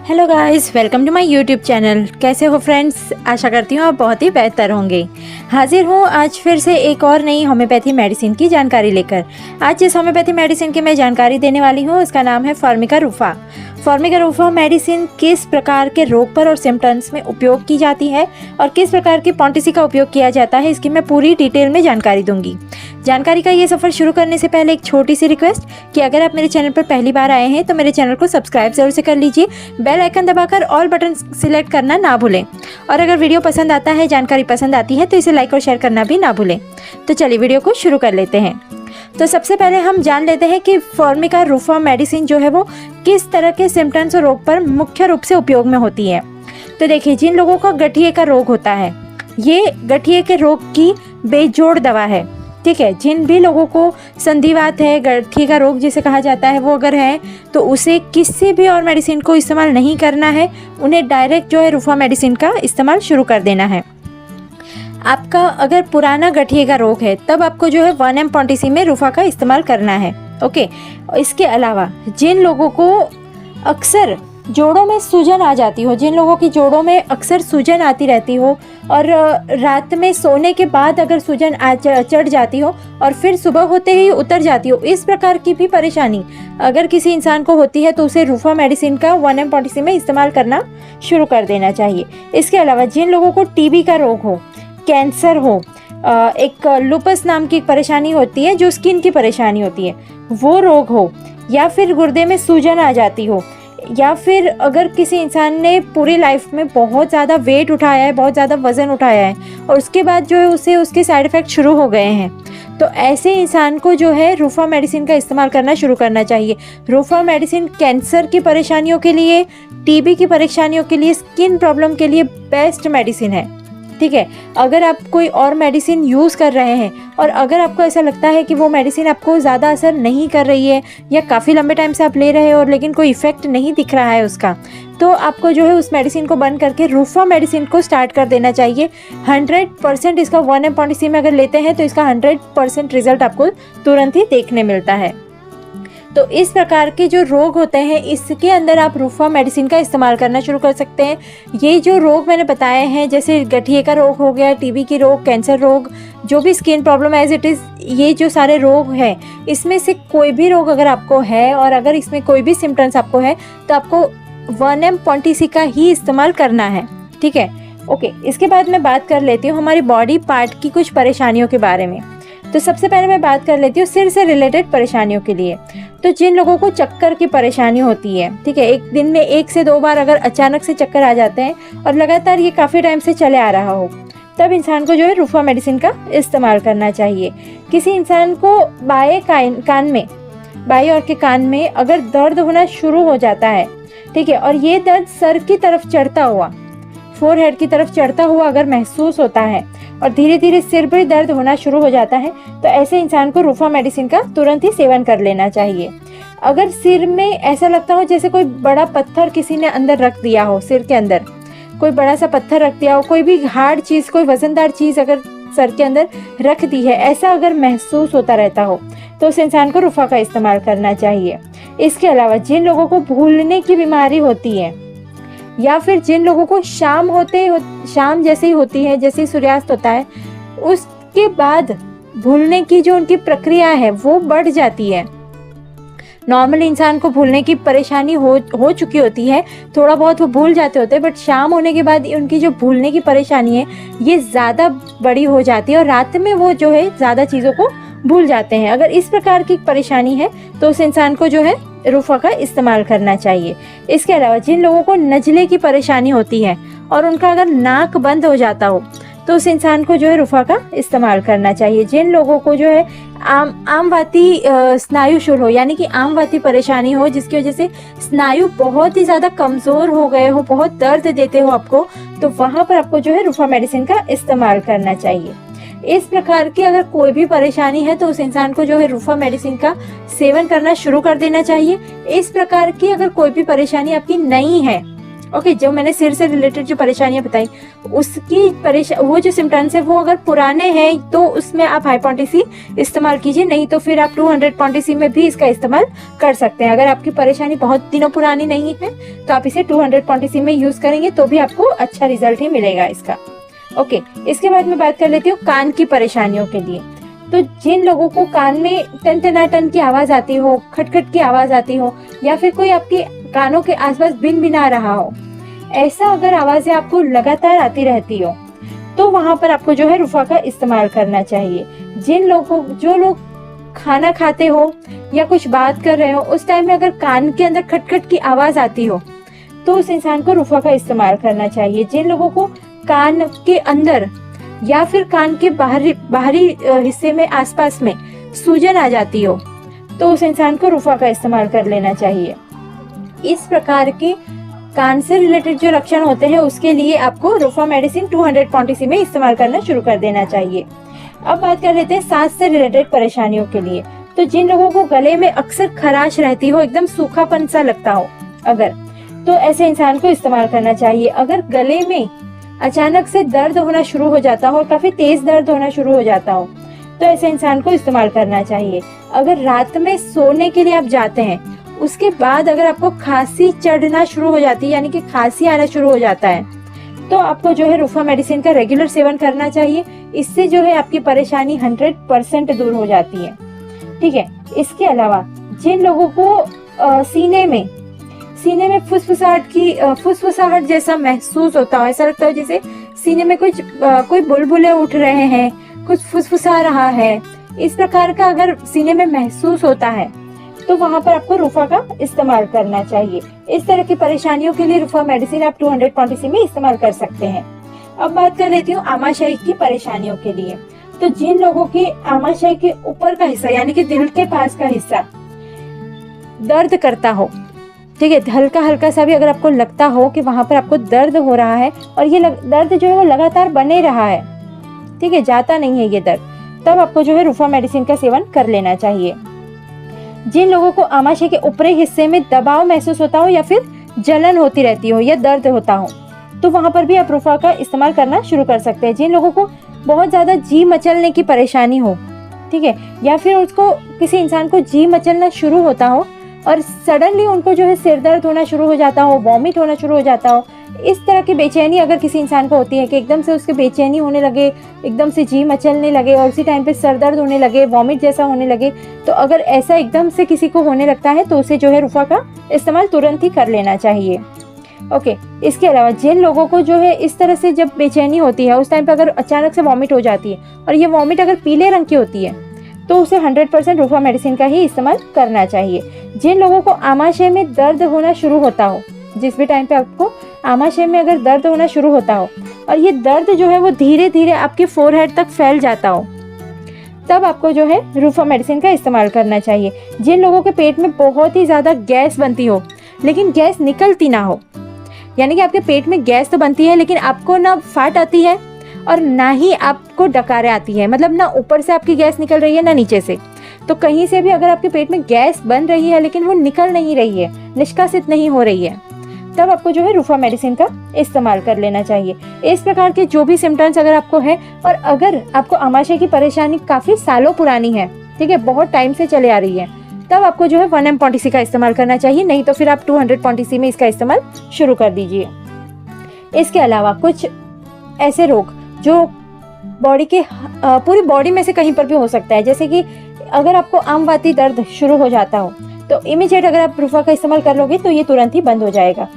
Hello guys, welcome to my YouTube channel. कैसे हो friends? आशा करती हूँ आप बहुत ही बेहतर होंगे। हाजिर हूँ आज फिर से एक और नई होम्योपैथी मेडिसिन की जानकारी लेकर। आज जिस होम्योपैथी मेडिसिन की मैं जानकारी देने वाली हूँ उसका नाम है फॉर्मिका रूफा। फॉर्मिका रूफा मेडिसिन किस प्रकार के रोग पर और सिम्टम्स में उपयोग की जाती है और किस प्रकार की पॉन्टिसी का उपयोग किया जाता है, इसकी मैं पूरी डिटेल में जानकारी दूंगी। जानकारी का ये सफ़र शुरू करने से पहले एक छोटी सी रिक्वेस्ट कि अगर आप मेरे चैनल पर पहली बार आए हैं तो मेरे चैनल को सब्सक्राइब जरूर से कर लीजिए। बेल आइकन दबाकर ऑल बटन सिलेक्ट करना ना भूलें और अगर वीडियो पसंद आता है, जानकारी पसंद आती है तो इसे लाइक और शेयर करना भी ना भूलें। तो चलिए वीडियो को शुरू कर लेते हैं। तो सबसे पहले हम जान लेते हैं कि फॉर्मिका रूफा मेडिसिन जो है वो किस तरह के सिम्टम्स और रोग पर मुख्य रूप से उपयोग में होती है। तो देखिए, जिन लोगों को गठिए का रोग होता है, ये गठिए के रोग की बेजोड़ दवा है। ठीक है, जिन भी लोगों को संधिवात है, गठिए का रोग जिसे कहा जाता है, वो अगर है तो उसे किसी भी और मेडिसिन को इस्तेमाल नहीं करना है। उन्हें डायरेक्ट जो है रूफा मेडिसिन का इस्तेमाल शुरू कर देना है। आपका अगर पुराना गठिए का रोग है तब आपको जो है 1M पॉन्टिसी में रूफा का इस्तेमाल करना है। ओके, इसके अलावा जिन लोगों को अक्सर जोड़ों में सूजन आ जाती हो, जिन लोगों की जोड़ों में अक्सर सूजन आती रहती हो और रात में सोने के बाद अगर सूजन चढ़ जाती हो और फिर सुबह होते ही उतर जाती हो, इस प्रकार की भी परेशानी अगर किसी इंसान को होती है तो उसे रूफा मेडिसिन का 1M पॉन्टिसी में इस्तेमाल करना शुरू कर देना चाहिए। इसके अलावा जिन लोगों को टीबी का रोग हो, कैंसर हो, एक लुपस नाम की एक परेशानी होती है जो स्किन की परेशानी होती है, वो रोग हो, या फिर गुर्दे में सूजन आ जाती हो, या फिर अगर किसी इंसान ने पूरी लाइफ में बहुत ज़्यादा वेट उठाया है, बहुत ज़्यादा वज़न उठाया है और उसके बाद जो है उसे उसके साइड इफ़ेक्ट शुरू हो गए हैं, तो ऐसे इंसान को जो है रूफा मेडिसिन का इस्तेमाल करना शुरू करना चाहिए। रूफा मेडिसिन कैंसर की परेशानियों के लिए, टीबी की परेशानियों के लिए, स्किन प्रॉब्लम के लिए बेस्ट मेडिसिन है। ठीक है, अगर आप कोई और मेडिसिन यूज़ कर रहे हैं और अगर आपको ऐसा लगता है कि वो मेडिसिन आपको ज़्यादा असर नहीं कर रही है या काफ़ी लंबे टाइम से आप ले रहे हो और लेकिन कोई इफ़ेक्ट नहीं दिख रहा है उसका, तो आपको जो है उस मेडिसिन को बंद करके रूफा मेडिसिन को स्टार्ट कर देना चाहिए। 100% इसका 1M पॉन्टिसी में अगर लेते हैं तो इसका 100% रिजल्ट आपको तुरंत ही देखने मिलता है। तो इस प्रकार के जो रोग होते हैं इसके अंदर आप रूफा मेडिसिन का इस्तेमाल करना शुरू कर सकते हैं। ये जो रोग मैंने बताए हैं, जैसे गठिए का रोग हो गया, टीबी की रोग, कैंसर रोग, जो भी skin problem as it is, ये जो सारे रोग हैं, इसमें से कोई भी रोग अगर आपको है और अगर इसमें कोई भी सिम्टम्स आपको है तो आपको 1M पॉन्टिसी का ही इस्तेमाल करना है। ठीक है, ओके। इसके बाद मैं बात कर लेती हूँ हमारी बॉडी पार्ट की कुछ परेशानियों के बारे में। तो सबसे पहले मैं बात कर लेती हूँ सिर से रिलेटेड परेशानियों के लिए। तो जिन लोगों को चक्कर की परेशानी होती है, ठीक है, एक दिन में 1 से 2 बार अगर अचानक से चक्कर आ जाते हैं और लगातार ये काफ़ी टाइम से चले आ रहा हो, तब इंसान को जो है रूफा मेडिसिन का इस्तेमाल करना चाहिए। किसी इंसान को बाएं कान में, बाएं ओर के कान में अगर दर्द होना शुरू हो जाता है, ठीक है, और ये दर्द सर की तरफ चढ़ता हुआ, फोरहेड की तरफ चढ़ता हुआ अगर महसूस होता है और धीरे धीरे सिर पर दर्द होना शुरू हो जाता है, तो ऐसे इंसान को रूफा मेडिसिन का तुरंत ही सेवन कर लेना चाहिए। अगर सिर में ऐसा लगता हो जैसे कोई बड़ा पत्थर किसी ने अंदर रख दिया हो, सिर के अंदर कोई बड़ा सा पत्थर रख दिया हो, कोई भी हार्ड चीज़, कोई वजनदार चीज़ अगर सर के अंदर रख दी है, ऐसा अगर महसूस होता रहता हो तो उस इंसान को रूफा का इस्तेमाल करना चाहिए। इसके अलावा जिन लोगों को भूलने की बीमारी होती है या फिर जिन लोगों को शाम जैसे ही होती है, जैसे ही सूर्यास्त होता है, उसके बाद भूलने की जो उनकी प्रक्रिया है वो बढ़ जाती है। नॉर्मल इंसान को भूलने की परेशानी हो चुकी होती है, थोड़ा बहुत वो भूल जाते होते हैं, बट शाम होने के बाद उनकी जो भूलने की परेशानी है ये ज़्यादा बड़ी हो जाती है और रात में वो जो है ज़्यादा चीज़ों को भूल जाते हैं। अगर इस प्रकार की परेशानी है तो उस इंसान को जो है रूफा का इस्तेमाल करना चाहिए। इसके अलावा जिन लोगों को नज़ले की परेशानी होती है और उनका अगर नाक बंद हो जाता हो तो उस इंसान को जो है रूफा का इस्तेमाल करना चाहिए। जिन लोगों को जो है आमवाती स्नायु शूल हो, यानी कि आमवाती परेशानी हो जिसकी वजह से स्नायु बहुत ही ज़्यादा कमज़ोर हो गए हो, बहुत दर्द देते हो आपको, तो वहाँ पर आपको जो है रूफा मेडिसिन का इस्तेमाल करना चाहिए। इस प्रकार की अगर कोई भी परेशानी है तो उस इंसान को जो है रूफा मेडिसिन का सेवन करना शुरू कर देना चाहिए। इस प्रकार की अगर कोई भी परेशानी आपकी नहीं है, ओके, जो मैंने सिर से रिलेटेड जो परेशानियां बताई, वो जो सिम्टम्स है वो अगर पुराने हैं तो उसमें आप हाइपोटेसी इस्तेमाल कीजिए, नहीं तो फिर आप 200 पॉन्टीसी में भी इसका इस्तेमाल कर सकते हैं। अगर आपकी परेशानी बहुत दिनों पुरानी नहीं है तो आप इसे 200 पॉन्टीसी में यूज करेंगे तो भी आपको अच्छा रिजल्ट ही मिलेगा इसका। ओके, इसके बाद मैं बात कर लेती हूँ कान की परेशानियों के लिए। तो जिन लोगों को कान में टन की आवाज आती हो, खटखट की आवाज आती हो, या फिर कोई आपके कानों के आसपास भिनभिना रहा हो, ऐसा अगर आवाजें आपको लगातार आती रहती हो तो वहां पर आपको जो है रुफा का इस्तेमाल करना चाहिए। जो लोग खाना खाते हो या कुछ बात कर रहे हो, उस टाइम में अगर कान के अंदर खटखट की आवाज आती हो तो उस इंसान को रुफा का इस्तेमाल करना चाहिए। जिन लोगों को कान के अंदर या फिर कान के बाहरी हिस्से में आसपास में सूजन आ जाती हो तो उस इंसान को रुफा का इस्तेमाल कर लेना चाहिए। इस प्रकार के कान से रिलेटेड जो लक्षण होते हैं उसके लिए आपको रुफा मेडिसिन 200 पॉन्टीसी में इस्तेमाल करना शुरू कर देना चाहिए। अब बात कर लेते हैं सांस से रिलेटेड परेशानियों के लिए। तो जिन लोगों को गले में अक्सर खराश रहती हो, एकदम सूखापन सा लगता हो अगर, तो ऐसे इंसान को इस्तेमाल करना चाहिए। अगर गले में अचानक से दर्द होना शुरू हो जाता हो, काफी तेज दर्द होना शुरू हो जाता हो, तो ऐसे इंसान को इस्तेमाल करना चाहिए। अगर रात में सोने के लिए आप जाते हैं, उसके बाद अगर आपको खांसी चढ़ना शुरू हो जाती है, यानी कि खांसी आना शुरू हो जाता है, तो आपको जो है रुफा मेडिसिन का रेगुलर सेवन करना चाहिए। इससे जो है आपकी परेशानी 100% दूर हो जाती है। ठीक है, इसके अलावा जिन लोगों को सीने में फुसफुसाहट जैसा महसूस होता है, ऐसा लगता है जैसे सीने में कोई बुलबुले उठ रहे हैं, कुछ फुसफुसा रहा है, इस प्रकार का अगर सीने में महसूस होता है तो वहां पर आपको रुफा का इस्तेमाल करना चाहिए। इस तरह की परेशानियों के लिए रुफा मेडिसिन आप 200 पॉन्टीसी में इस्तेमाल कर सकते हैं। अब बात कर लेती हूँ आमाशय की परेशानियों के लिए। तो जिन लोगों की आमाशय के ऊपर का हिस्सा, यानी कि दिल के पास का हिस्सा दर्द करता हो, ठीक है, हल्का हल्का सा भी अगर आपको लगता हो कि वहां पर आपको दर्द हो रहा है और ये दर्द जो है वो लगातार बने रहा है, ठीक है, जाता नहीं है ये दर्द, तब आपको जो है रुफा मेडिसिन का सेवन कर लेना चाहिए। जिन लोगों को आमाशय के ऊपरी हिस्से में दबाव महसूस होता हो या फिर जलन होती रहती हो या दर्द होता हो, तो वहां पर भी आप रुफा का इस्तेमाल करना शुरू कर सकते हैं। जिन लोगों को बहुत ज्यादा जी मचलने की परेशानी हो, ठीक है, या फिर उसको किसी इंसान को जी मचलना शुरू होता हो और सडनली उनको जो है सिर दर्द होना शुरू हो जाता हो, वॉमिट होना शुरू हो जाता हो, इस तरह की बेचैनी अगर किसी इंसान को होती है कि एकदम से उसके बेचैनी होने लगे, एकदम से जी मचलने लगे और उसी टाइम पे सर दर्द होने लगे, वॉमिट जैसा होने लगे, तो अगर ऐसा एकदम से किसी को होने लगता है तो उसे जो है रुफा का इस्तेमाल तुरंत ही कर लेना चाहिए। ओके, इसके अलावा जिन लोगों को जो है इस तरह से जब बेचैनी होती है उस टाइम पे अगर अचानक से वॉमिट हो जाती है और ये वॉमिट अगर पीले रंग की होती है तो उसे 100% रुफा मेडिसिन का ही इस्तेमाल करना चाहिए। जिन लोगों को आमाशय में दर्द होना शुरू होता हो, जिस भी टाइम पे आपको आमाशय में अगर दर्द होना शुरू होता हो और ये दर्द जो है वो धीरे धीरे आपके फोरहेड तक फैल जाता हो, तब आपको जो है रुफा मेडिसिन का इस्तेमाल करना चाहिए। जिन लोगों के पेट में बहुत ही ज़्यादा गैस बनती हो लेकिन गैस निकलती ना हो, यानी कि आपके पेट में गैस तो बनती है लेकिन आपको ना फाट आती है और ना ही आपको डकारें आती है, मतलब ना ऊपर से आपकी गैस निकल रही है ना नीचे से, तो कहीं से भी अगर आपके पेट में गैस बन रही है लेकिन वो निकल नहीं रही है, निष्कासित नहीं हो रही है, तब आपको जो है रुफा मेडिसिन का इस्तेमाल कर लेना चाहिए। इस प्रकार के जो भी सिम्टम्स अगर आपको है और अगर आपको आमाशय की परेशानी काफ़ी सालों पुरानी है, ठीक है, बहुत टाइम से चले आ रही है, तब आपको जो है 1 पॉन्टीसी का इस्तेमाल करना चाहिए, नहीं तो फिर आप 200 पॉन्टीसी में इसका इस्तेमाल शुरू कर दीजिए। इसके अलावा कुछ ऐसे रोग जो बॉडी के पूरी बॉडी में से कहीं पर भी हो सकता है, जैसे कि अगर आपको आमवाती दर्द शुरू हो जाता हो तो इमीडिएट अगर आप रुफा का इस्तेमाल कर लोगे तो ये तुरंत ही बंद हो जाएगा।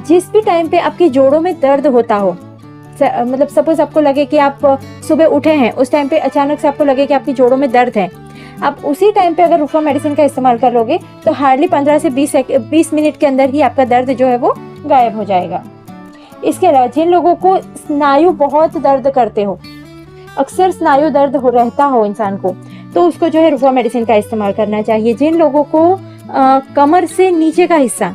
जिस भी टाइम पे आपके जोड़ों में दर्द होता हो, मतलब सपोज आपको लगे कि आप सुबह उठे हैं, उस टाइम पे अचानक से आपको लगे कि आपके जोड़ों में दर्द है, आप उसी टाइम पे अगर रुफा मेडिसिन का इस्तेमाल कर लोगे तो हार्डली 15 से 20 मिनट के अंदर ही आपका दर्द जो है वो गायब हो जाएगा। इसके अलावा जिन लोगों को स्नायु बहुत दर्द करते हो, अक्सर स्नायु दर्द रहता हो इंसान को, तो उसको जो है रुफा मेडिसिन का इस्तेमाल करना चाहिए। जिन लोगों को कमर से नीचे का हिस्सा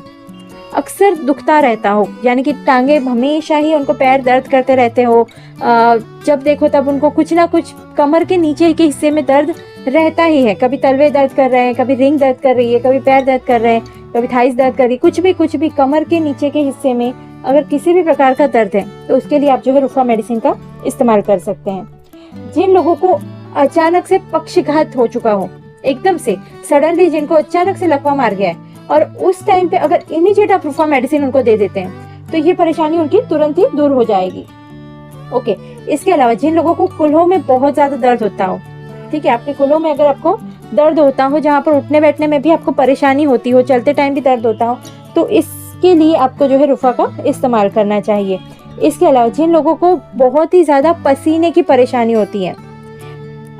अक्सर दुखता रहता हो, यानी कि टांगे हमेशा ही उनको पैर दर्द करते रहते हो, जब देखो तब उनको कुछ ना कुछ कमर के नीचे के हिस्से में दर्द रहता ही है, कभी तलवे दर्द कर रहे हैं, कभी रिंग दर्द कर रही है, कभी पैर दर्द कर रहे हैं, कभी थाइस दर्द कर रही है, कुछ भी कमर के नीचे के हिस्से में अगर किसी भी प्रकार का दर्द है तो उसके लिए आप जो है रुफा मेडिसिन का इस्तेमाल कर सकते हैं। जिन लोगों को अचानक से पक्षघात हो चुका हो, एकदम से सडनली जिनको अचानक से लकवा मार गया है, और उस टाइम पे अगर इमीडिएट आप रुफा मेडिसिन उनको दे देते हैं तो ये परेशानी उनकी तुरंत ही दूर हो जाएगी। ओके, इसके अलावा जिन लोगों को कुल्हों में बहुत ज्यादा दर्द होता हो, ठीक है, आपके कुल्हों में अगर आपको दर्द होता हो, जहाँ पर उठने बैठने में भी आपको परेशानी होती हो, चलते टाइम भी दर्द होता हो, तो इसके लिए आपको जो है रुफा का इस्तेमाल करना चाहिए। इसके अलावा जिन लोगों को बहुत ही ज़्यादा पसीने की परेशानी होती है,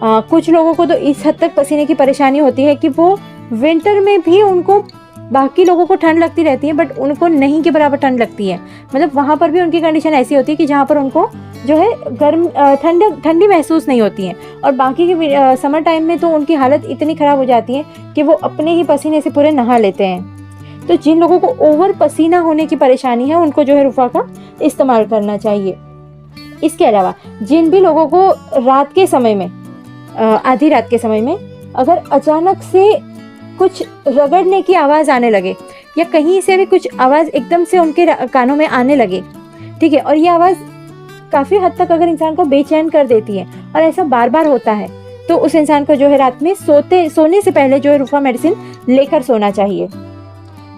कुछ लोगों को तो इस हद तक पसीने की परेशानी होती है कि वो विंटर में भी उनको, बाकी लोगों को ठंड लगती रहती है बट उनको नहीं के बराबर ठंड लगती है। मतलब वहाँ पर भी उनकी कंडीशन ऐसी होती है कि जहाँ पर उनको जो है गर्म ठंडी महसूस नहीं होती है, और बाकी के समर टाइम में तो उनकी हालत इतनी ख़राब हो जाती है कि वो अपने ही पसीने से पूरे नहा लेते हैं। तो जिन लोगों को ओवर पसीना होने की परेशानी है उनको जो है रुफा का इस्तेमाल करना चाहिए। इसके अलावा जिन भी लोगों को रात के समय में, आधी रात के समय में अगर अचानक से कुछ रगड़ने की आवाज़ आने लगे या कहीं से भी कुछ आवाज़ एकदम से उनके कानों में आने लगे, ठीक है, और ये आवाज़ काफ़ी हद तक अगर इंसान को बेचैन कर देती है और ऐसा बार बार होता है, तो उस इंसान को जो है रात में सोने से पहले जो है रुफा मेडिसिन लेकर सोना चाहिए।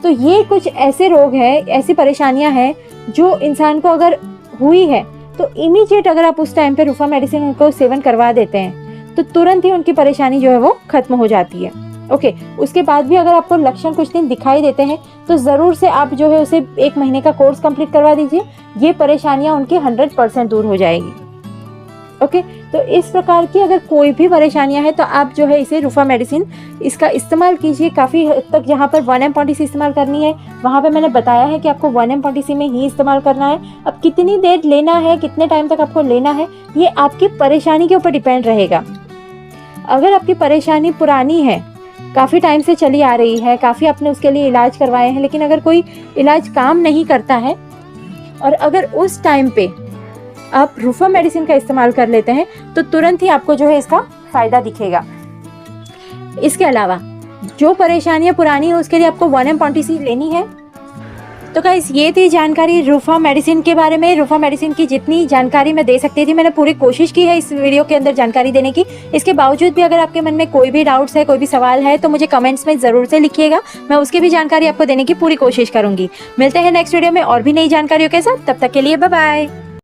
तो ये कुछ ऐसे रोग हैं, ऐसी परेशानियां हैं जो इंसान को अगर हुई है तो इमीडिएट अगर आप उस टाइम पे रुफा मेडिसिन उनको सेवन करवा देते हैं तो तुरंत ही उनकी परेशानी जो है वो खत्म हो जाती है। ओके, उसके बाद भी अगर आपको लक्षण कुछ दिन दिखाई देते हैं तो ज़रूर से आप जो है उसे 1 महीने का कोर्स कंप्लीट करवा दीजिए। ये परेशानियां उनकी 100% दूर हो जाएगी। ओके, तो इस प्रकार की अगर कोई भी परेशानियां हैं तो आप जो है इसे रुफा मेडिसिन इसका इस्तेमाल कीजिए। काफ़ी हद तक जहाँ पर 1 mPC इस्तेमाल करनी है वहाँ पे मैंने बताया है कि आपको 1 mPC में ही इस्तेमाल करना है। अब कितनी देर लेना है, कितने टाइम तक आपको लेना है, ये आपकी परेशानी के ऊपर डिपेंड रहेगा। अगर आपकी परेशानी पुरानी है, काफ़ी टाइम से चली आ रही है, काफ़ी आपने उसके लिए इलाज करवाए हैं, लेकिन अगर कोई इलाज काम नहीं करता है और अगर उस टाइम पे आप रुफा मेडिसिन का इस्तेमाल कर लेते हैं तो तुरंत ही आपको जो है इसका फ़ायदा दिखेगा। इसके अलावा जो परेशानियां पुरानी है उसके लिए आपको 1 mPC लेनी है। तो गाइस, ये थी जानकारी रुफा मेडिसिन के बारे में। रुफा मेडिसिन की जितनी जानकारी मैं दे सकती थी मैंने पूरी कोशिश की है इस वीडियो के अंदर जानकारी देने की। इसके बावजूद भी अगर आपके मन में कोई भी डाउट्स है, कोई भी सवाल है, तो मुझे कमेंट्स में ज़रूर से लिखिएगा। मैं उसकी भी जानकारी आपको देने की पूरी कोशिश करूँगी। मिलते हैं नेक्स्ट वीडियो में और भी नई जानकारियों के साथ। तब तक के लिए बाय बाय।